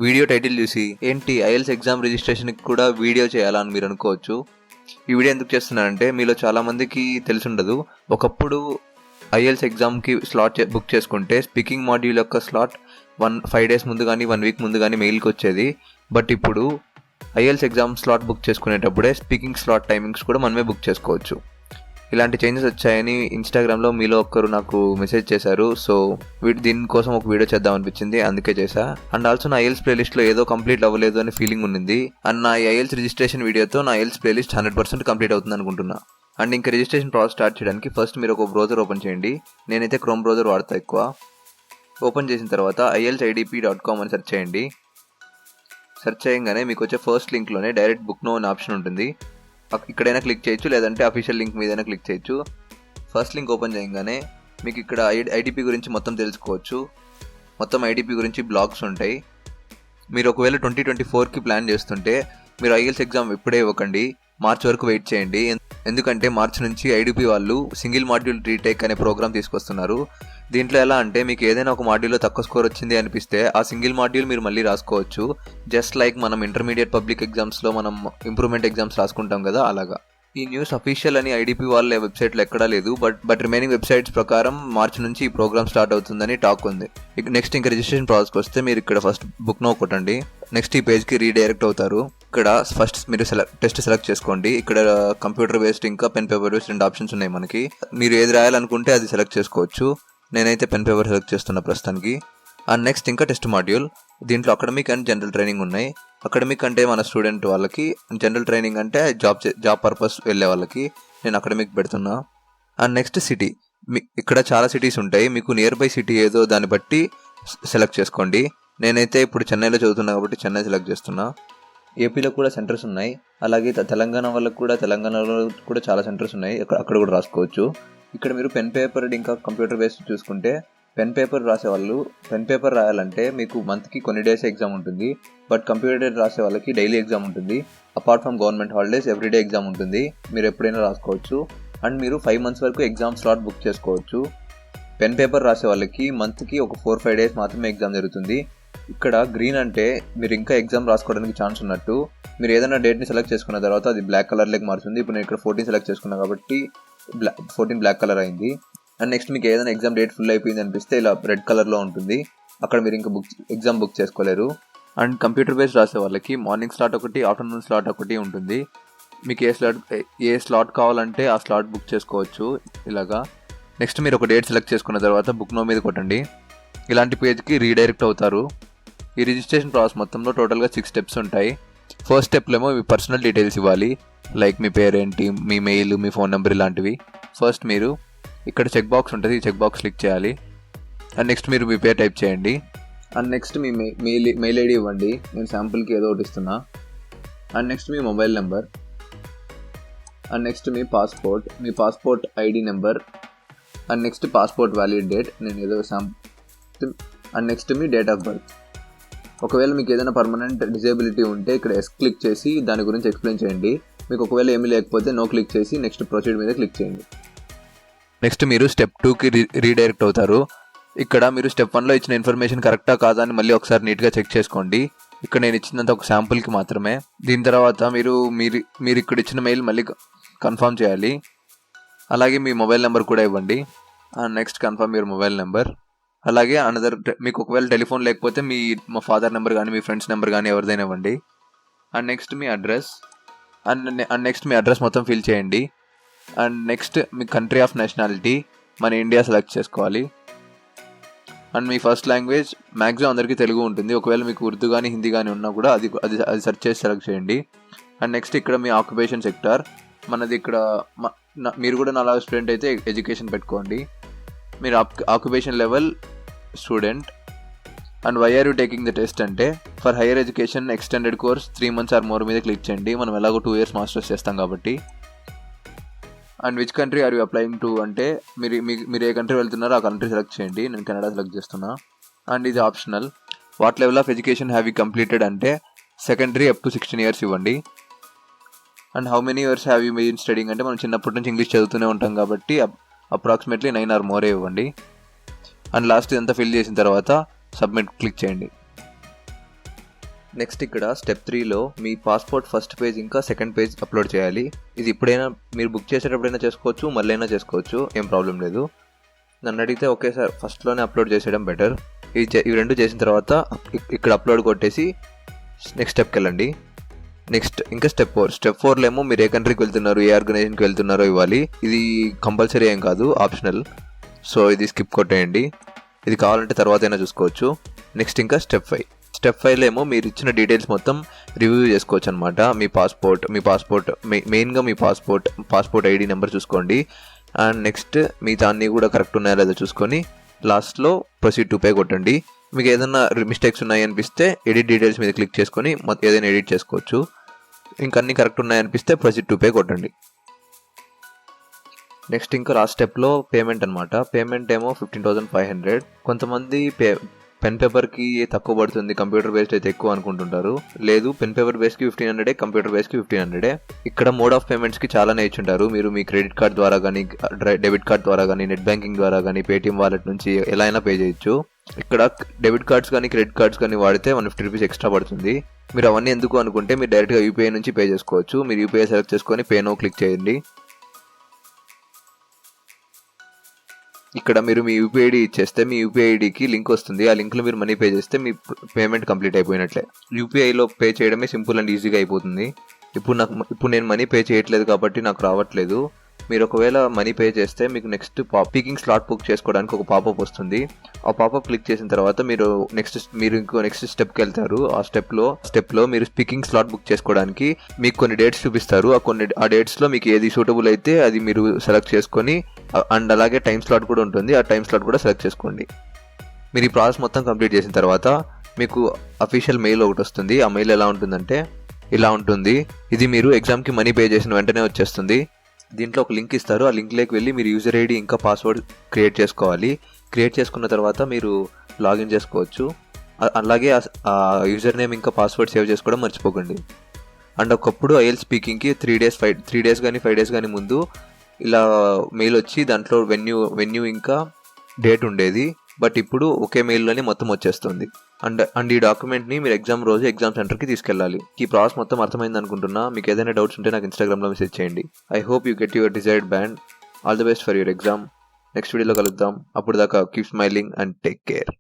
Video title చూసి ఏంటి IELTS exam రిజిస్ట్రేషన్కి కూడా వీడియో చేయాలా అని మీరు అనుకోవచ్చు. ఈ వీడియో ఎందుకు చేస్తున్నానంటే మీలో చాలామందికి తెలిసుండదు. ఒకప్పుడు ఐఎల్స్ ఎగ్జామ్కి స్లాట్ బుక్ చేసుకుంటే స్పీకింగ్ మాడ్యూల్ యొక్క స్లాట్ 5 days ముందు కానీ 1 week ముందు కానీ మెయిల్కి వచ్చేది. బట్ ఇప్పుడు ఐఎల్స్ ఎగ్జామ్ స్లాట్ బుక్ చేసుకునేటప్పుడే స్పీకింగ్ స్లాట్ టైమింగ్స్ కూడా మనమే బుక్ చేసుకోవచ్చు. ఇలాంటి చేంజెస్ వచ్చాయని ఇన్స్టాగ్రామ్లో మీలో ఒక్కరు నాకు మెసేజ్ చేశారు. సో దీనికోసం ఒక వీడియో చేద్దాం అనిపించింది, అందుకే చేశా. అండ్ ఆల్సో నా ఐఎల్స్ ప్లేలిస్ట్లో ఏదో కంప్లీట్ అవ్వలేదు అనే ఫీలింగ్ ఉంది. అండ్ నా ఐఎల్స్ రిజిస్ట్రేషన్ వీడియోతో నా ఐఎల్స్ ప్లేలిస్ట్ 100% కంప్లీట్ అవుతుంది అనుకుంటున్నా. అండ్ ఇంకా రిజిస్ట్రేషన్ ప్రాసెస్ స్టార్ట్ చేయడానికి ఫస్ట్ మీరు ఒక బ్రౌజర్ ఓపెన్ చేయండి. నేనైతే క్రోమ్ బ్రౌజర్ వాడతా ఎక్కువ. ఓపెన్ చేసిన తర్వాత IELTSIDP.com అని సెర్చ్ చేయండి. సెర్చ్ చేయగానే మీకు వచ్చే ఫస్ట్ లింక్లోనే డైరెక్ట్ బుక్ నో అనే ఆప్షన్ ఉంటుంది. ఇక్కడైనా క్లిక్ చేయొచ్చు, లేదంటే అఫీషియల్ లింక్ మీదైనా క్లిక్ చేయొచ్చు. ఫస్ట్ లింక్ ఓపెన్ చేయగానే మీకు ఇక్కడ ఐడిపి గురించి మొత్తం తెలుసుకోవచ్చు. మొత్తం ఐడిపి గురించి బ్లాగ్స్ ఉంటాయి. మీరు ఒకవేళ 2024కి ప్లాన్ చేస్తుంటే మీరు ఐఎల్స్ ఎగ్జామ్ ఇప్పుడే ఇవ్వకండి, మార్చ్ వరకు వెయిట్ చేయండి. ఎందుకంటే మార్చ్ నుంచి ఐడిపి వాళ్ళు సింగిల్ మాడ్యూల్ రీటేక్ అనే ప్రోగ్రామ్ తీసుకొస్తున్నారు. దీంట్లో ఎలా అంటే మీకు ఏదైనా ఒక మాడ్యూల్లో తక్కువ స్కోర్ వచ్చింది అనిపిస్తే ఆ సింగిల్ మాడ్యూల్ మీరు మళ్ళీ రాసుకోవచ్చు. జస్ట్ లైక్ మనం ఇంటర్మీడియట్ పబ్లిక్ ఎగ్జామ్స్లో మనం ఇంప్రూవ్మెంట్ ఎగ్జామ్స్ రాసుకుంటాం కదా, అలాగా. ఈ న్యూస్ అఫీషియల్ అని ఐడిపి వాళ్ళ వెబ్సైట్లో ఎక్కడా లేదు. బట్ రిమైనింగ్ వెబ్సైట్స్ ప్రకారం మార్చ్ నుంచి ఈ ప్రోగ్రామ్ స్టార్ట్ అవుతుందని టాక్ ఉంది. నెక్స్ట్ ఇంకా రిజిస్ట్రేషన్ ప్రాసెస్కి వస్తే మీరు ఇక్కడ ఫస్ట్ బుక్ నో కొట్టండి. నెక్స్ట్ ఈ పేజ్కి రీడైరెక్ట్ అవుతారు. ఇక్కడ ఫస్ట్ మీరు టెస్ట్ సెలెక్ట్ చేసుకోండి. ఇక్కడ కంప్యూటర్ బేస్డ్ ఇంకా పెన్ పేపర్ బేస్డ్ 2 ఆప్షన్స్ ఉన్నాయి మనకి. మీరు ఏది రాయాలనుకుంటే అది సెలెక్ట్ చేసుకోవచ్చు. నేనైతే పెన్ పేపర్ సెలెక్ట్ చేస్తున్నా ప్రస్తుతానికి. అండ్ నెక్స్ట్ ఇంకా టెస్ట్ మాడ్యూల్. దీంట్లో అకాడమిక్ అండ్ జనరల్ ట్రైనింగ్ ఉన్నాయి. అకాడమిక్ అంటే మన స్టూడెంట్ వాళ్ళకి, జనరల్ ట్రైనింగ్ అంటే జాబ్ పర్పస్ వెళ్ళే వాళ్ళకి. నేను అకాడమిక్ పెడుతున్నా. And next city. ఇక్కడ చాలా సిటీస్ ఉంటాయి. మీకు నియర్ బై సిటీ ఏదో దాన్ని బట్టి సెలెక్ట్ చేసుకోండి. నేనైతే ఇప్పుడు చెన్నైలో చదువుతున్నా కాబట్టి చెన్నై సెలెక్ట్ చేస్తున్నా. ఏపీలో కూడా సెంటర్స్ ఉన్నాయి. అలాగే తెలంగాణ వాళ్ళకు కూడా తెలంగాణలో కూడా చాలా సెంటర్స్ ఉన్నాయి. అక్కడ కూడా రాసుకోవచ్చు. ఇక్కడ మీరు పెన్ పేపర్ ఇంకా కంప్యూటర్ బేస్డ్ చూసుకుంటే పెన్ పేపర్ రాసేవాళ్ళు పెన్ పేపర్ రాయాలంటే మీకు మంత్కి కొన్ని డేస్ ఎగ్జామ్ ఉంటుంది. బట్ కంప్యూటర్ రాసే వాళ్ళకి డైలీ ఎగ్జామ్ ఉంటుంది. Apart from government holidays everyday exam ఉంటుంది. మీరు ఎప్పుడైనా రాసుకోవచ్చు. అండ్ మీరు 5 months వరకు ఎగ్జామ్ స్లాట్ బుక్ చేసుకోవచ్చు. పెన్ పేపర్ రాసే వాళ్ళకి మంత్కి ఒక 4-5 days మాత్రమే ఎగ్జామ్ జరుగుతుంది. ఇక్కడ గ్రీన్ అంటే మీరు ఇంకా ఎగ్జామ్ రాసుకోవడానికి ఛాన్స్ ఉన్నట్టు. మీరు ఏదైనా డేట్ని సెలెక్ట్ చేసుకున్న తర్వాత అది బ్లాక్ కలర్లోకి మారుతుంది. ఇప్పుడు నేను ఇక్కడ 14 సెలెక్ట్ చేసుకున్నా కాబట్టి 14 బ్లాక్ కలర్ అయింది. అండ్ నెక్స్ట్ మీకు ఏదైనా ఎగ్జామ్ డేట్ ఫుల్ అయిపోయింది అనిపిస్తే ఇలా రెడ్ కలర్లో ఉంటుంది. అక్కడ మీరు ఇంకా ఎగ్జామ్ బుక్ చేసుకోలేరు. అండ్ కంప్యూటర్ బేస్డ్ రాసే వాళ్ళకి మార్నింగ్ స్లాట్ ఒకటి, ఆఫ్టర్నూన్ స్లాట్ ఒకటి ఉంటుంది. మీకు ఏ స్లాట్ కావాలంటే ఆ స్లాట్ బుక్ చేసుకోవచ్చు ఇలాగా. నెక్స్ట్ మీరు ఒక డేట్ సెలెక్ట్ చేసుకున్న తర్వాత బుక్ నో మీద కొట్టండి. ఇలాంటి పేజ్కి రీడైరెక్ట్ అవుతారు. ఈ రిజిస్ట్రేషన్ ప్రాసెస్ మొత్తంలో టోటల్గా 6 steps ఉంటాయి. ఫస్ట్ స్టెప్లో ఏమో మీ పర్సనల్ డీటెయిల్స్ ఇవ్వాలి. లైక్ మీ పేరేంటి, మీ మెయిల్, మీ ఫోన్ నెంబర్ ఇలాంటివి. ఫస్ట్ మీరు ఇక్కడ చెక్ బాక్స్ ఉంటుంది, ఈ చెక్ బాక్స్ క్లిక్ చేయాలి. అండ్ నెక్స్ట్ మీరు మీ పేరు టైప్ చేయండి. And next me mail ID ఇవ్వండి. నేను శాంపుల్కి ఏదో ఒకటి ఇస్తున్నా. And next me mobile number. And next me passport ID number. And next passport valid date, నేను ఏదో and next me date of birth. ఒకవేళ మీకు ఏదైనా పర్మనెంట్ డిజేబిలిటీ ఉంటే ఇక్కడ ఎస్ క్లిక్ చేసి దాని గురించి ఎక్స్ప్లెయిన్ చేయండి. మీకు ఒకవేళ ఏమీ లేకపోతే నో క్లిక్ చేసి నెక్స్ట్ ప్రొసీడ్ మీద క్లిక్ చేయండి. నెక్స్ట్ మీరు స్టెప్ 2కి రీడైరెక్ట్ అవుతారు. ఇక్కడ మీరు స్టెప్ 1లో ఇచ్చిన ఇన్ఫర్మేషన్ కరెక్టా కాదా అని మళ్ళీ ఒకసారి నీట్గా చెక్ చేసుకోండి. ఇక్కడ నేను ఇచ్చినంత ఒక శాంపుల్కి మాత్రమే. దీని తర్వాత మీరు ఇక్కడ ఇచ్చిన మెయిల్ మళ్ళీ కన్ఫర్మ్ చేయాలి. అలాగే మీ మొబైల్ నెంబర్ కూడా ఇవ్వండి. And next confirm your mobile number. అలాగే మీకు ఒకవేళ టెలిఫోన్ లేకపోతే మా ఫాదర్ నెంబర్ కానీ మీ ఫ్రెండ్స్ నెంబర్ కానీ ఎవరిదైనా ఇవ్వండి. And next me address. And next me address మొత్తం ఫిల్ చేయండి. And next me country of nationality, మన ఇండియా సెలెక్ట్ చేసుకోవాలి. And me first language maximum అందరికీ తెలుగు ఉంటుంది. ఒకవేళ మీకు ఉర్దూ కానీ హిందీ కానీ ఉన్నా కూడా అది సెర్చ్ చేసి సెలెక్ట్ చేయండి. అండ్ నెక్స్ట్ ఇక్కడ మీ ఆక్యుపేషన్ సెక్టార్. మనది ఇక్కడ మీరు కూడా నాలా స్టూడెంట్ అయితే ఎడ్యుకేషన్ పెట్టుకోండి. మీరు occupation level student. And why are you taking the test అంటే for higher education extended course 3 months or more మీద క్లిక్ చేయండి. మనం ఎలాగో 2 years మాస్టర్స్ చేస్తాం కాబట్టి. And which country are you applying to అంటే మీరు ఏ కంట్రీ వెళ్తున్నారో ఆ కంట్రీ సెలెక్ట్ చేయండి. నేను కెనడా సెలెక్ట్ చేస్తున్నా. అండ్ ఇది optional. What level of education have you completed అంటే సెకండరీ అప్ టు 16 years ఇవ్వండి. And how many years have you been studying అంటే మనం చిన్నప్పటి నుంచి ఇంగ్లీష్ చదువుతూనే ఉంటాం కాబట్టి అప్రాక్సిమేట్లీ 9 or more ఇవ్వండి. అండ్ లాస్ట్ ఇదంతా ఫిల్ చేసిన తర్వాత సబ్మిట్ క్లిక్ చేయండి. నెక్స్ట్ ఇక్కడ స్టెప్ 3లో మీ పాస్పోర్ట్ ఫస్ట్ పేజ్ ఇంకా సెకండ్ పేజ్ అప్లోడ్ చేయాలి. ఇది ఇప్పుడైనా మీరు బుక్ చేసేటప్పుడైనా చేసుకోవచ్చు, మళ్ళీ అయినా చేసుకోవచ్చు, ఏం ప్రాబ్లం లేదు. నన్ను అడిగితే ఒకేసారి ఫస్ట్లోనే అప్లోడ్ చేసేయడం బెటర్. ఇవి రెండు చేసిన తర్వాత ఇక్కడ అప్లోడ్ కొట్టేసి నెక్స్ట్ స్టెప్కి వెళ్ళండి. నెక్స్ట్ ఇంకా స్టెప్ 4లో ఏమో మీరు ఏ కంట్రీకి వెళ్తున్నారు, ఏ ఆర్గనైజేషన్కి వెళ్తున్నారో ఇవ్వాలి. ఇది కంపల్సరీ ఏం కాదు, ఆప్షనల్. సో ఇది స్కిప్ కొట్టేయండి. ఇది కావాలంటే తర్వాత అయినా చూసుకోవచ్చు. నెక్స్ట్ ఇంకా స్టెప్ 5లో ఏమో మీరు ఇచ్చిన డీటెయిల్స్ మొత్తం రివ్యూ చేసుకోవచ్చు అనమాట. మీ పాస్పోర్ట్ మెయిన్గా మీ పాస్పోర్ట్ ఐడి నెంబర్ చూసుకోండి. అండ్ నెక్స్ట్ మిగతా అన్నీ కూడా కరెక్ట్ ఉన్నాయా లేదా చూసుకొని లాస్ట్లో ప్రొసీడ్ టు పే కొట్టండి. మీకు ఏదైనా మిస్టేక్స్ ఉన్నాయి అనిపిస్తే ఎడిట్ డీటెయిల్స్ మీద క్లిక్ చేసుకొని ఏదైనా ఎడిట్ చేసుకోవచ్చు. ఇంకా అన్నీ కరెక్ట్ ఉన్నాయనిపిస్తే ప్రొసీడ్ టు పే కొట్టండి. నెక్స్ట్ ఇంకా లాస్ట్ స్టెప్లో పేమెంట్ అనమాట. పేమెంట్ ఏమో 15,500. కొంతమంది పెన్ పేపర్కి తక్కువ పడుతుంది, కంప్యూటర్ బేస్డ్ అయితే ఎక్కువ అనుకుంటుంటారు. లేదు, పెన్ పేపర్ బేస్కి 1500, కంప్యూటర్ బేస్కి 1500. ఇక్కడ మోడ్ ఆఫ్ పేమెంట్స్కి చాలానే ఇచ్చుంటారు. మీరు మీ క్రెడిట్ కార్డ్ ద్వారా కానీ, డెబిట్ కార్డ్ ద్వారా కానీ, నెట్ బ్యాంకింగ్ ద్వారా కానీ, పేటిఎం వాలెట్ నుంచి ఎలా అయినా పే చేయొచ్చు. ఇక్కడ డెబిట్ కార్డ్స్ కానీ క్రెడిట్ కార్డ్స్ కానీ వాడితే 150 రూపీస్ ఎక్స్ట్రా పడుతుంది. మీరు అవన్నీ ఎందుకు అనుకుంటే మీరు డైరెక్ట్గా యూపీఐ నుంచి పే చేసుకోవచ్చు. మీరు యూపీఐ సెలెక్ట్ చేసుకొని పే నౌ క్లిక్ చేయండి. ఇక్కడ మీరు మీ యూపీఐ ఐడి ఇచ్చేస్తే మీ యూపీఐ ఐడికి లింక్ వస్తుంది. ఆ లింక్లో మీరు మనీ పే చేస్తే మీ పేమెంట్ కంప్లీట్ అయిపోయినట్లే. యూపీఐలో పే చేయడమే సింపుల్ అండ్ ఈజీగా అయిపోతుంది. ఇప్పుడు నేను మనీ పే చేయట్లేదు కాబట్టి నాకు రావట్లేదు. మీరు ఒకవేళ మనీ పే చేస్తే మీకు నెక్స్ట్ స్పీకింగ్ స్లాట్ బుక్ చేసుకోవడానికి ఒక పాపప్ వస్తుంది. ఆ పాపప్ క్లిక్ చేసిన తర్వాత మీరు ఇంకో నెక్స్ట్ స్టెప్కి వెళ్తారు. ఆ స్టెప్లో మీరు స్పీకింగ్ స్లాట్ బుక్ చేసుకోవడానికి మీకు కొన్ని డేట్స్ చూపిస్తారు. ఆ డేట్స్లో మీకు ఏది సూటబుల్ అయితే అది మీరు సెలెక్ట్ చేసుకొని, అండ్ అలాగే టైం స్లాట్ కూడా ఉంటుంది, ఆ టైం స్లాట్ కూడా సెలెక్ట్ చేసుకోండి. మీరు ఈ ప్రాసెస్ మొత్తం కంప్లీట్ చేసిన తర్వాత మీకు అఫీషియల్ మెయిల్ ఒకటి వస్తుంది. ఆ మెయిల్ ఎలా ఉంటుందంటే ఇలా ఉంటుంది. ఇది మీరు ఎగ్జామ్కి మనీ పే చేసిన వెంటనే వచ్చేస్తుంది. దీంట్లో ఒక లింక్ ఇస్తారు. ఆ లింక్లోకి వెళ్ళి మీరు యూజర్ ఐడి ఇంకా పాస్వర్డ్ క్రియేట్ చేసుకోవాలి. క్రియేట్ చేసుకున్న తర్వాత మీరు లాగిన్ చేసుకోవచ్చు. అలాగే ఆ యూజర్ నేమ్ ఇంకా పాస్వర్డ్ సేవ్ చేసుకోవడం మర్చిపోకండి. అండ్ ఒకప్పుడు ఐఎల్స్ స్పీకింగ్కి 3 డేస్ కానీ 5 డేస్ కానీ ముందు ఇలా మెయిల్ వచ్చి దాంట్లో వెన్యూ ఇంకా డేట్ ఉండేది. బట్ ఇప్పుడు ఒకే మెయిల్లోనే మొత్తం వచ్చేస్తుంది. అండ్ ఈ డాక్యుమెంట్ని మీరు ఎగ్జామ్ రోజు ఎగ్జామ్ సెంటర్కి తీసుకెళ్ళాలి. ఈ ప్రాసెస్ మొత్తం అర్థమైంది అనుకుంటున్నా. మీకు ఏదైనా డౌట్స్ ఉంటే నాకు ఇన్స్టాగ్రామ్లో మెసేజ్ చేయండి. I hope you get your desired band. All the best for your exam. Next వీడియోలో కలుద్దాం. అప్పుడు దాకా keep smiling and take care.